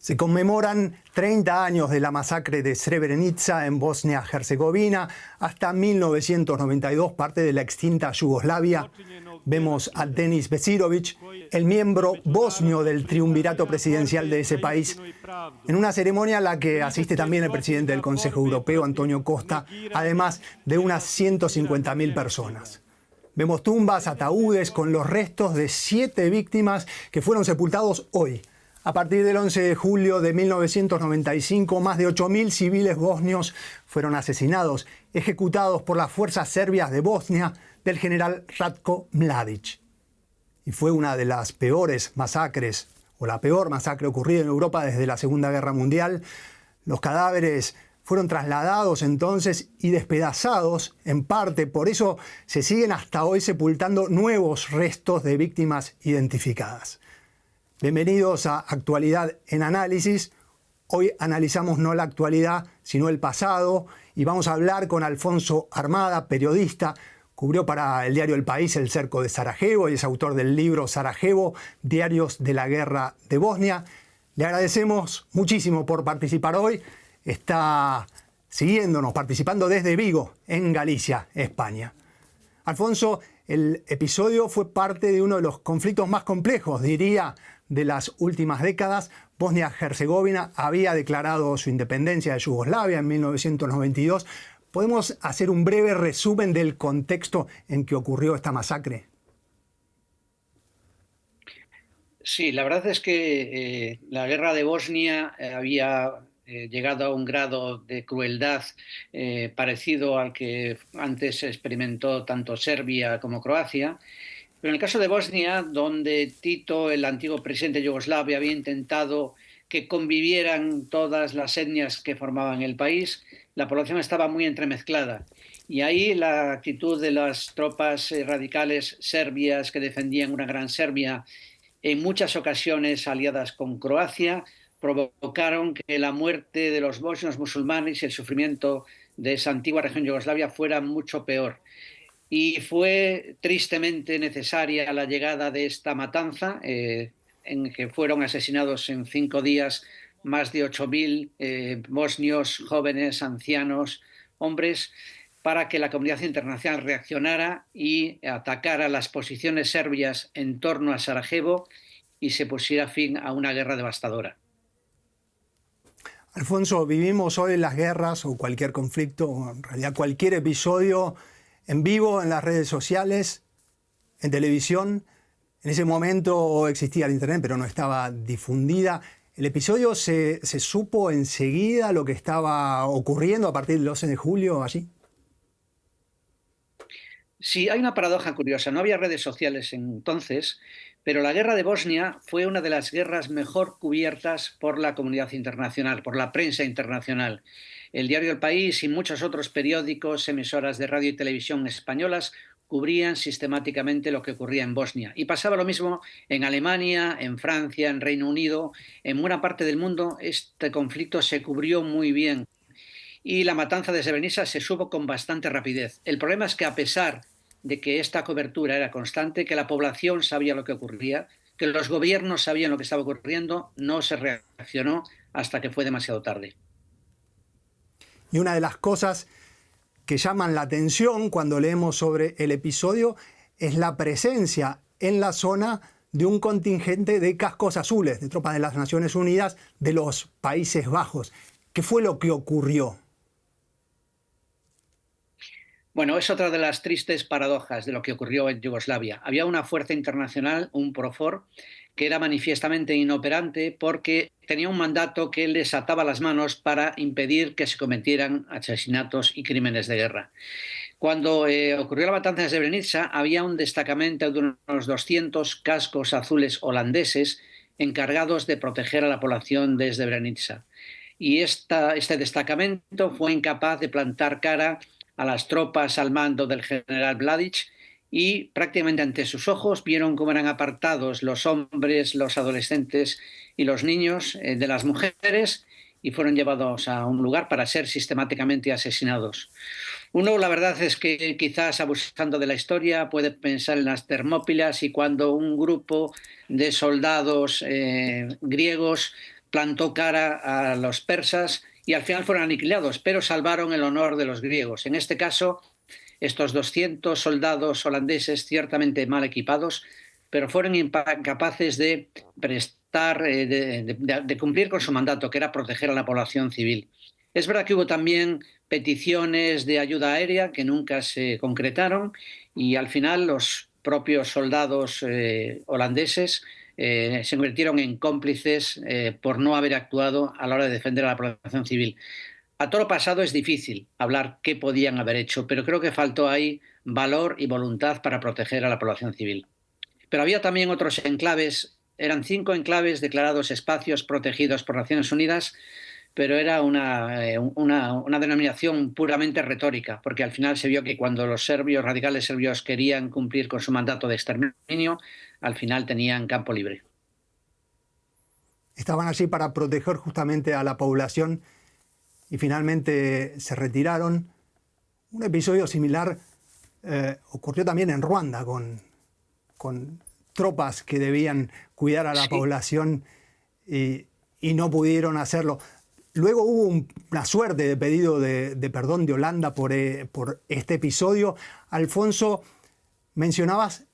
Se conmemoran 30 años de la masacre de Srebrenica en Bosnia-Herzegovina. Hasta 1992, parte de la extinta Yugoslavia. Vemos a Denis Besirovic, el miembro bosnio del triunvirato presidencial de ese país, en una ceremonia a la que asiste también el presidente del Consejo Europeo, Antonio Costa, además de unas 150.000 personas. Vemos tumbas, ataúdes con los restos de 7 víctimas que fueron sepultados hoy. A partir del 11 de julio de 1995, más de 8.000 civiles bosnios fueron asesinados, ejecutados por las fuerzas serbias de Bosnia del general Ratko Mladic. Y fue una de las peores masacres, o la peor masacre ocurrida en Europa desde la Segunda Guerra Mundial. Los cadáveres fueron trasladados entonces y despedazados en parte. Por eso se siguen hasta hoy sepultando nuevos restos de víctimas identificadas. Bienvenidos a Actualidad en Análisis. Hoy analizamos no la actualidad, sino el pasado. Y vamos a hablar con Alfonso Armada, periodista. Cubrió para el diario El País el cerco de Sarajevo y es autor del libro Sarajevo, Diarios de la Guerra de Bosnia. Le agradecemos muchísimo por participar hoy. Está siguiéndonos, participando desde Vigo, en Galicia, España. Alfonso, el episodio fue parte de uno de los conflictos más complejos, diría, de las últimas décadas. Bosnia-Herzegovina había declarado su independencia de Yugoslavia en 1992. ¿Podemos hacer un breve resumen del contexto en que ocurrió esta masacre? Sí, la verdad es que la guerra de Bosnia había llegado a un grado de crueldad parecido al que antes experimentó tanto Serbia como Croacia. Pero en el caso de Bosnia, donde Tito, el antiguo presidente de Yugoslavia, había intentado que convivieran todas las etnias que formaban el país, la población estaba muy entremezclada. Y ahí la actitud de las tropas radicales serbias que defendían una gran Serbia, en muchas ocasiones aliadas con Croacia, provocaron que la muerte de los bosnios musulmanes y el sufrimiento de esa antigua región Yugoslavia fuera mucho peor. Y fue tristemente necesaria la llegada de esta matanza, en que fueron asesinados en 5 días más de 8.000 bosnios, jóvenes, ancianos, hombres, para que la comunidad internacional reaccionara y atacara las posiciones serbias en torno a Sarajevo y se pusiera fin a una guerra devastadora. Alfonso, vivimos hoy las guerras o cualquier conflicto, o en realidad cualquier episodio, en vivo, en las redes sociales, en televisión. En ese momento existía el internet, pero no estaba difundida. ¿El episodio se supo enseguida lo que estaba ocurriendo a partir del 12 de julio allí? Sí, hay una paradoja curiosa. No había redes sociales entonces, pero la guerra de Bosnia fue una de las guerras mejor cubiertas por la comunidad internacional, por la prensa internacional. El diario El País y muchos otros periódicos, emisoras de radio y televisión españolas cubrían sistemáticamente lo que ocurría en Bosnia. Y pasaba lo mismo en Alemania, en Francia, en Reino Unido. En buena parte del mundo este conflicto se cubrió muy bien. Y la matanza de Srebrenica se supo con bastante rapidez. El problema es que a pesar de que esta cobertura era constante, que la población sabía lo que ocurría, que los gobiernos sabían lo que estaba ocurriendo, no se reaccionó hasta que fue demasiado tarde. Y una de las cosas que llaman la atención cuando leemos sobre el episodio es la presencia en la zona de un contingente de cascos azules, de tropas de las Naciones Unidas de los Países Bajos. ¿Qué fue lo que ocurrió? Bueno, es otra de las tristes paradojas de lo que ocurrió en Yugoslavia. Había una fuerza internacional, un PROFOR, que era manifiestamente inoperante porque tenía un mandato que les ataba las manos para impedir que se cometieran asesinatos y crímenes de guerra. Cuando ocurrió la matanza de Srebrenica, había un destacamento de unos 200 cascos azules holandeses encargados de proteger a la población de Srebrenica. Y este destacamento fue incapaz de plantar cara a las tropas al mando del general Mladic y prácticamente ante sus ojos vieron cómo eran apartados los hombres, los adolescentes y los niños de las mujeres y fueron llevados a un lugar para ser sistemáticamente asesinados. Uno, la verdad es que quizás abusando de la historia puede pensar en las Termópilas y cuando un grupo de soldados griegos plantó cara a los persas y al final fueron aniquilados, pero salvaron el honor de los griegos. En este caso, estos 200 soldados holandeses, ciertamente mal equipados, pero fueron incapaces de de cumplir con su mandato, que era proteger a la población civil. Es verdad que hubo también peticiones de ayuda aérea que nunca se concretaron y al final los propios soldados holandeses se convirtieron en cómplices por no haber actuado a la hora de defender a la población civil. A todo lo pasado es difícil hablar qué podían haber hecho, pero creo que faltó ahí valor y voluntad para proteger a la población civil. Pero había también otros enclaves, eran 5 enclaves declarados espacios protegidos por Naciones Unidas, pero era una denominación puramente retórica, porque al final se vio que cuando los radicales serbios querían cumplir con su mandato de exterminio, al final tenían campo libre. Estaban allí para proteger justamente a la población y finalmente se retiraron. Un episodio similar ocurrió también en Ruanda con tropas que debían cuidar a la población y no pudieron hacerlo. Luego hubo una suerte de pedido de perdón de Holanda por este episodio. Alfonso, mencionabas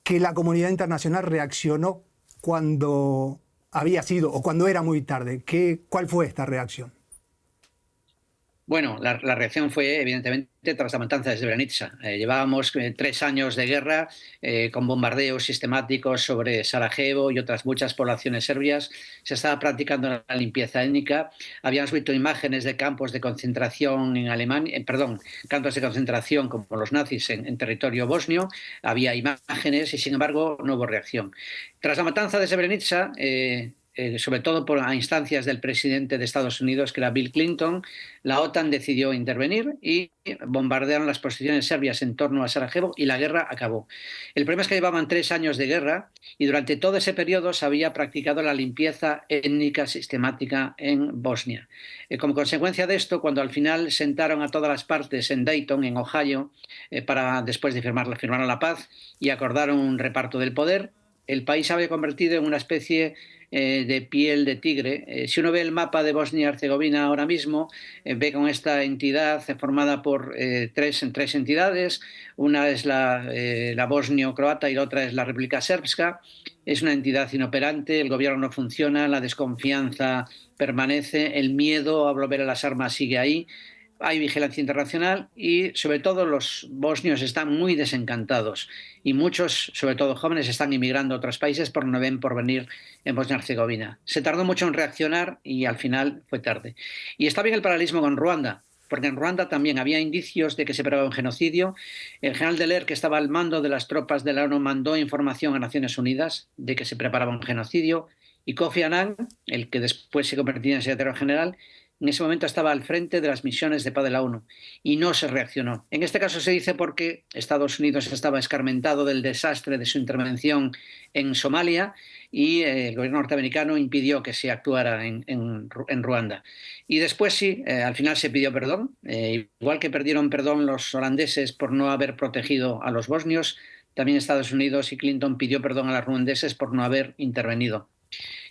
que la comunidad internacional reaccionó cuando había sido o cuando era muy tarde. ¿Cuál fue esta reacción? Bueno, la reacción fue evidentemente tras la matanza de Srebrenica. Llevábamos 3 años de guerra con bombardeos sistemáticos sobre Sarajevo y otras muchas poblaciones serbias. Se estaba practicando la limpieza étnica. Habíamos visto imágenes de campos de concentración en Alemania, campos de concentración como los nazis en territorio bosnio. Había imágenes y sin embargo no hubo reacción. Tras la matanza de Srebrenica, sobre todo a instancias del presidente de Estados Unidos, que era Bill Clinton, la OTAN decidió intervenir y bombardearon las posiciones serbias en torno a Sarajevo y la guerra acabó. El problema es que llevaban 3 años de guerra y durante todo ese periodo se había practicado la limpieza étnica sistemática en Bosnia. Como consecuencia de esto, cuando al final sentaron a todas las partes en Dayton, en Ohio, para después de firmaron la paz y acordaron un reparto del poder, el país se había convertido en una especie de piel de tigre. Si uno ve el mapa de Bosnia-Herzegovina ahora mismo, ve con esta entidad formada por tres entidades. Una es la bosnio-croata y la otra es la República Srpska. Es una entidad inoperante, el gobierno no funciona, la desconfianza permanece, el miedo a volver a las armas sigue ahí. Hay vigilancia internacional y sobre todo los bosnios están muy desencantados y muchos, sobre todo jóvenes, están emigrando a otros países porque no ven porvenir en Bosnia-Herzegovina. Se tardó mucho en reaccionar y al final fue tarde. Y está bien el paralelismo con Ruanda, porque en Ruanda también había indicios de que se preparaba un genocidio. El general Deler, que estaba al mando de las tropas de la ONU, mandó información a Naciones Unidas de que se preparaba un genocidio y Kofi Annan, el que después se convertiría en secretario general, en ese momento estaba al frente de las misiones de paz de la ONU y no se reaccionó. En este caso se dice porque Estados Unidos estaba escarmentado del desastre de su intervención en Somalia y el gobierno norteamericano impidió que se actuara en Ruanda. Y después sí, al final se pidió perdón, igual que perdieron perdón los holandeses por no haber protegido a los bosnios, también Estados Unidos y Clinton pidió perdón a los ruandeses por no haber intervenido.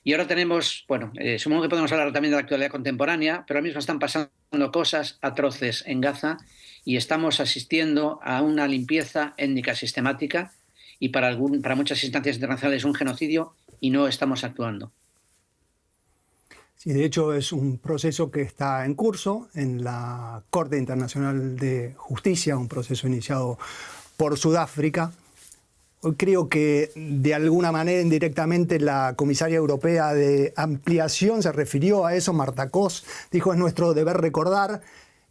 Y ahora tenemos, supongo que podemos hablar también de la actualidad contemporánea, pero ahora mismo están pasando cosas atroces en Gaza y estamos asistiendo a una limpieza étnica sistemática y para muchas instancias internacionales un genocidio y no estamos actuando. Sí, de hecho es un proceso que está en curso en la Corte Internacional de Justicia, un proceso iniciado por Sudáfrica. Hoy creo que de alguna manera indirectamente la comisaria europea de ampliación se refirió a eso. Marta Kos dijo: es nuestro deber recordar,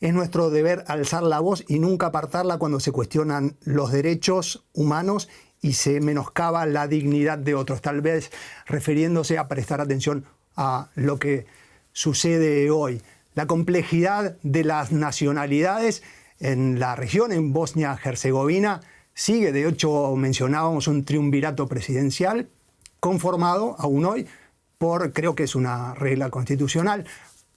es nuestro deber alzar la voz y nunca apartarla cuando se cuestionan los derechos humanos y se menoscaba la dignidad de otros. Tal vez refiriéndose a prestar atención a lo que sucede hoy. La complejidad de las nacionalidades en la región, en Bosnia-Herzegovina, sigue. De hecho, mencionábamos un triunvirato presidencial conformado aún hoy por, creo que es una regla constitucional,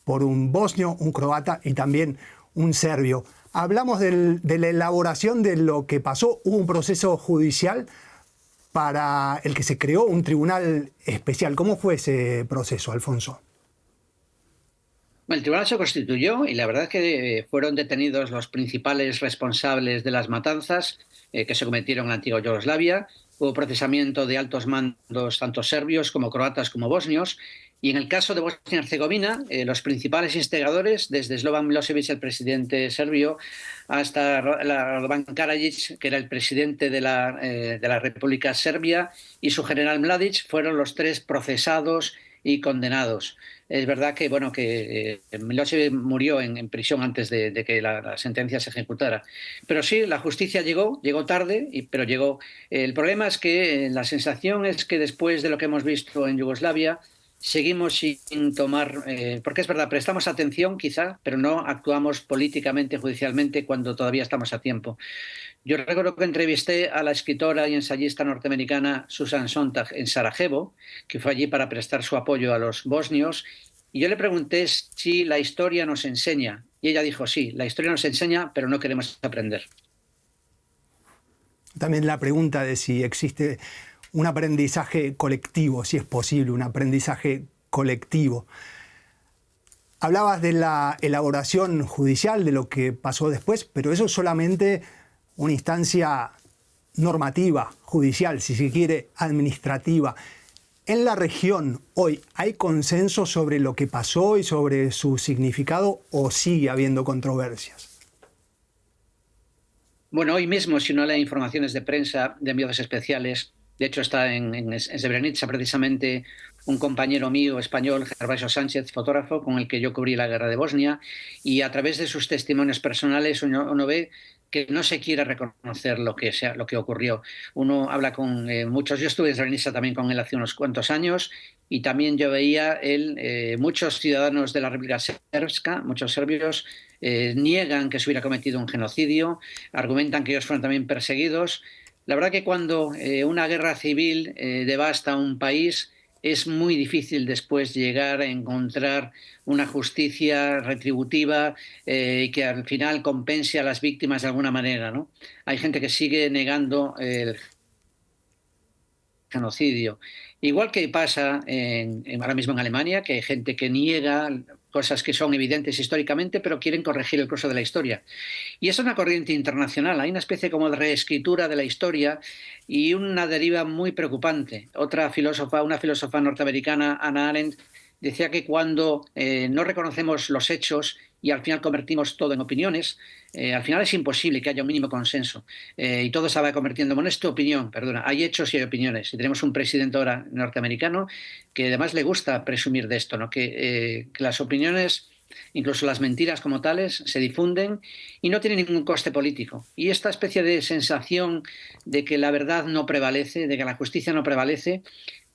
por un bosnio, un croata y también un serbio. Hablamos de la elaboración de lo que pasó. Hubo un proceso judicial para el que se creó un tribunal especial. ¿Cómo fue ese proceso, Alfonso? El tribunal se constituyó y la verdad es que fueron detenidos los principales responsables de las matanzas que se cometieron en la antigua Yugoslavia. Hubo procesamiento de altos mandos, tanto serbios como croatas como bosnios. Y en el caso de Bosnia y Herzegovina, los principales instigadores, desde Slobodan Milosevic, el presidente serbio, hasta Radovan Karadzic, que era el presidente de la República Serbia, y su general Mladic, fueron los tres procesados y condenados. Es verdad que, bueno, que Milosevic murió en prisión antes de que la sentencia se ejecutara. Pero sí, la justicia llegó tarde, pero llegó. El problema es que la sensación es que después de lo que hemos visto en Yugoslavia, seguimos sin tomar, porque es verdad, prestamos atención quizá, pero no actuamos políticamente, judicialmente, cuando todavía estamos a tiempo. Yo recuerdo que entrevisté a la escritora y ensayista norteamericana Susan Sontag en Sarajevo, que fue allí para prestar su apoyo a los bosnios, y yo le pregunté si la historia nos enseña, y ella dijo sí, la historia nos enseña, pero no queremos aprender. También la pregunta de si existe un aprendizaje colectivo, si es posible un aprendizaje colectivo. Hablabas de la elaboración judicial, de lo que pasó después, pero eso es solamente una instancia normativa, judicial, si se quiere, administrativa. En la región hoy, ¿hay consenso sobre lo que pasó y sobre su significado o sigue habiendo controversias? Bueno, hoy mismo, si no lee informaciones de prensa de enviados especiales, de hecho está en Srebrenica precisamente un compañero mío español, Gervasio Sánchez, fotógrafo, con el que yo cubrí la guerra de Bosnia, y a través de sus testimonios personales uno ve que no se quiere reconocer lo que ocurrió. Uno habla con muchos, yo estuve en Srebrenica también con él hace unos cuantos años, y también yo veía muchos ciudadanos de la República Srpska, muchos serbios, niegan que se hubiera cometido un genocidio, argumentan que ellos fueron también perseguidos. La verdad que cuando una guerra civil devasta un país, es muy difícil después llegar a encontrar una justicia retributiva que al final compense a las víctimas de alguna manera, ¿no? Hay gente que sigue negando el genocidio. Igual que pasa ahora mismo en Alemania, que hay gente que niega cosas que son evidentes históricamente, pero quieren corregir el curso de la historia. Y es una corriente internacional, hay una especie como de reescritura de la historia y una deriva muy preocupante. Una filósofa norteamericana, Hannah Arendt, decía que cuando no reconocemos los hechos y al final convertimos todo en opiniones, al final es imposible que haya un mínimo consenso y todo se va convirtiendo, bueno, es tu opinión, perdona, hay hechos y hay opiniones. Y tenemos un presidente ahora norteamericano que además le gusta presumir de esto, ¿no? Que las opiniones, incluso las mentiras como tales, se difunden y no tienen ningún coste político. Y esta especie de sensación de que la verdad no prevalece, de que la justicia no prevalece,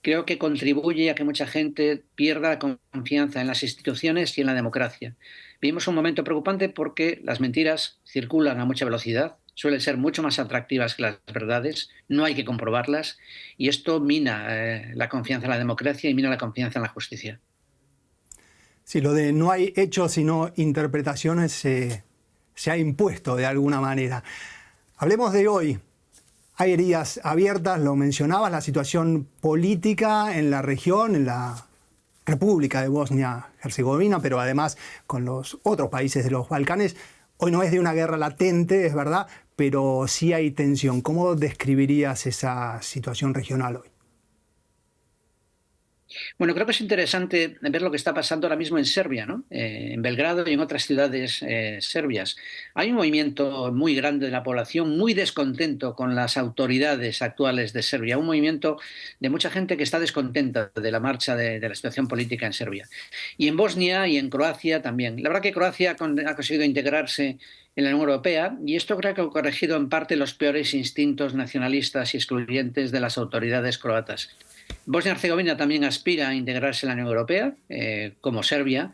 creo que contribuye a que mucha gente pierda confianza en las instituciones y en la democracia. Vivimos un momento preocupante porque las mentiras circulan a mucha velocidad, suelen ser mucho más atractivas que las verdades, no hay que comprobarlas, y esto mina la confianza en la democracia y mina la confianza en la justicia. Sí, lo de no hay hechos sino interpretaciones se ha impuesto de alguna manera. Hablemos de hoy. Hay heridas abiertas, lo mencionabas, la situación política en la región, en la República de Bosnia-Herzegovina, pero además con los otros países de los Balcanes. Hoy no es de una guerra latente, es verdad, pero sí hay tensión. ¿Cómo describirías esa situación regional hoy? Bueno, creo que es interesante ver lo que está pasando ahora mismo en Serbia, ¿no? En Belgrado y en otras ciudades serbias. Hay un movimiento muy grande de la población, muy descontento con las autoridades actuales de Serbia, un movimiento de mucha gente que está descontenta de la marcha de la situación política en Serbia. Y en Bosnia y en Croacia también. La verdad que Croacia ha conseguido integrarse en la Unión Europea y esto creo que ha corregido en parte los peores instintos nacionalistas y excluyentes de las autoridades croatas. Bosnia y Herzegovina también aspira a integrarse en la Unión Europea, como Serbia,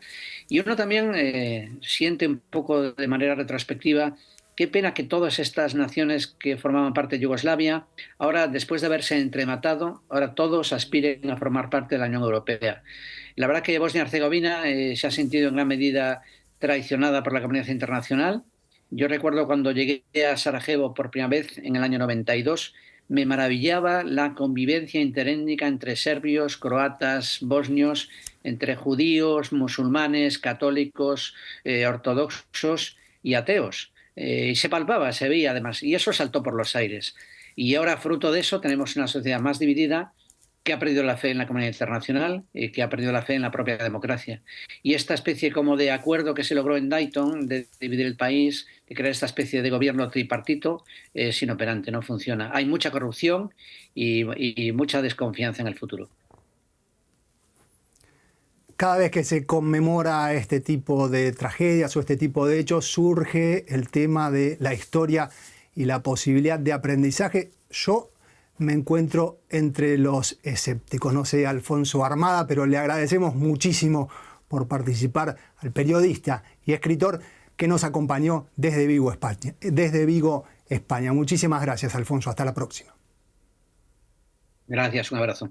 y uno también siente un poco de manera retrospectiva qué pena que todas estas naciones que formaban parte de Yugoslavia, ahora después de haberse entrematado, ahora todos aspiren a formar parte de la Unión Europea. La verdad que Bosnia y Herzegovina se ha sentido en gran medida traicionada por la comunidad internacional. Yo recuerdo cuando llegué a Sarajevo por primera vez en el año 92, me maravillaba la convivencia interétnica entre serbios, croatas, bosnios, entre judíos, musulmanes, católicos, ortodoxos y ateos. Y se palpaba, se veía además, y eso saltó por los aires. Y ahora, fruto de eso, tenemos una sociedad más dividida, que ha perdido la fe en la comunidad internacional, que ha perdido la fe en la propia democracia. Y esta especie como de acuerdo que se logró en Dayton, de dividir el país, de crear esta especie de gobierno tripartito, es inoperante, no funciona. Hay mucha corrupción y mucha desconfianza en el futuro. Cada vez que se conmemora este tipo de tragedias o este tipo de hechos, surge el tema de la historia y la posibilidad de aprendizaje. Yo me encuentro entre los escépticos. No sé, Alfonso Armada, pero le agradecemos muchísimo por participar, al periodista y escritor que nos acompañó desde Vigo, España. Muchísimas gracias, Alfonso. Hasta la próxima. Gracias, un abrazo.